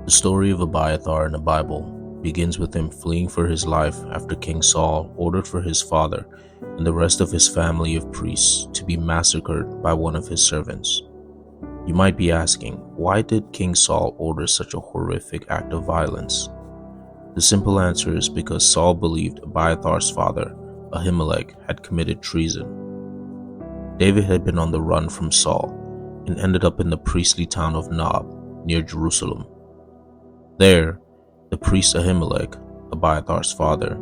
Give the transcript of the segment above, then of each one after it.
The story of Abiathar in the Bible begins with him fleeing for his life after King Saul ordered for his father and the rest of his family of priests to be massacred by one of his servants. You might be asking, why did King Saul order such a horrific act of violence? The simple answer is because Saul believed Abiathar's father, Ahimelech, had committed treason. David had been on the run from Saul and ended up in the priestly town of Nob, near Jerusalem. There, the priest Ahimelech, Abiathar's father,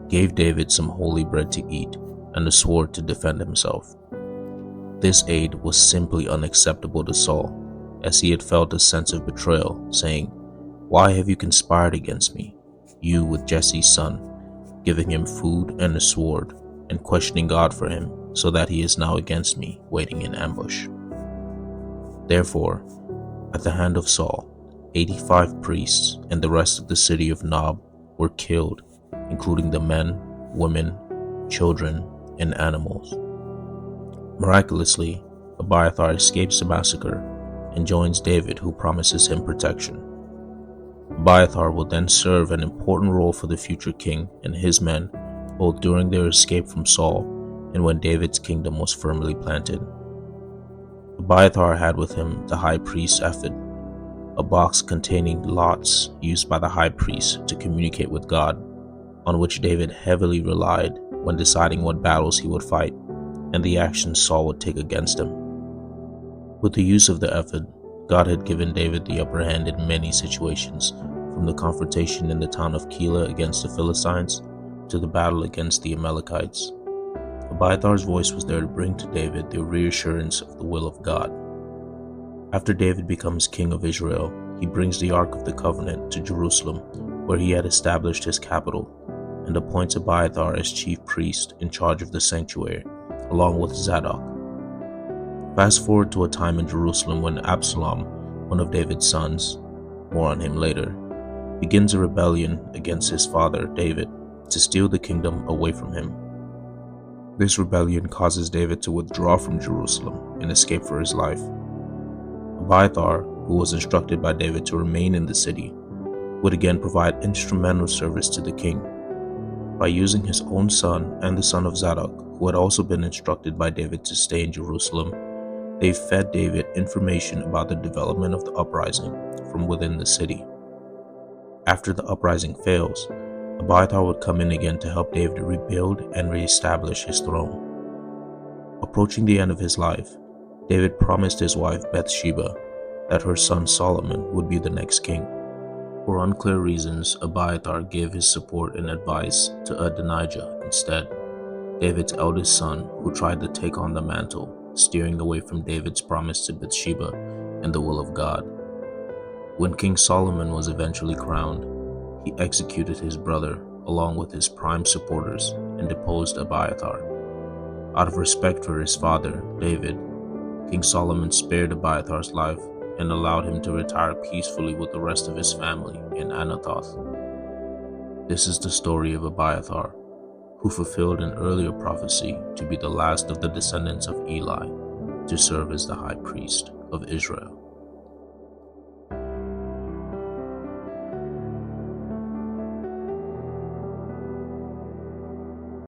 gave David some holy bread to eat and a sword to defend himself. This aid was simply unacceptable to Saul, as he had felt a sense of betrayal, saying, "Why have you conspired against me, you with Jesse's son, giving him food and a sword, and questioning God for him, so that he is now against me, waiting in ambush?" Therefore, at the hand of Saul, 85 priests and the rest of the city of Nob were killed, including the men, women, children, and animals. Miraculously, Abiathar escapes the massacre and joins David, who promises him protection. Abiathar will then serve an important role for the future king and his men, both during their escape from Saul and when David's kingdom was firmly planted. Abiathar had with him the high priest's ephod, a box containing lots used by the high priest to communicate with God, on which David heavily relied when deciding what battles he would fight and the actions Saul would take against him. With the use of the ephod, God had given David the upper hand in many situations, from the confrontation in the town of Keilah against the Philistines to the battle against the Amalekites. Abiathar's voice was there to bring to David the reassurance of the will of God. After David becomes king of Israel, he brings the Ark of the Covenant to Jerusalem, where he had established his capital, and appoints Abiathar as chief priest in charge of the sanctuary, along with Zadok. Fast forward to a time in Jerusalem when Absalom, one of David's sons, more on him later, begins a rebellion against his father David to steal the kingdom away from him. This rebellion causes David to withdraw from Jerusalem and escape for his life. Abiathar, who was instructed by David to remain in the city, would again provide instrumental service to the king. By using his own son and the son of Zadok, who had also been instructed by David to stay in Jerusalem, they fed David information about the development of the uprising from within the city. After the uprising fails, Abiathar would come in again to help David rebuild and reestablish his throne. Approaching the end of his life, David promised his wife Bathsheba that her son Solomon would be the next king. For unclear reasons, Abiathar gave his support and advice to Adonijah instead, David's eldest son, who tried to take on the mantle, steering away from David's promise to Bathsheba and the will of God. When King Solomon was eventually crowned, he executed his brother along with his prime supporters and deposed Abiathar. Out of respect for his father, David, King Solomon spared Abiathar's life and allowed him to retire peacefully with the rest of his family in Anathoth. This is the story of Abiathar, who fulfilled an earlier prophecy to be the last of the descendants of Eli to serve as the high priest of Israel.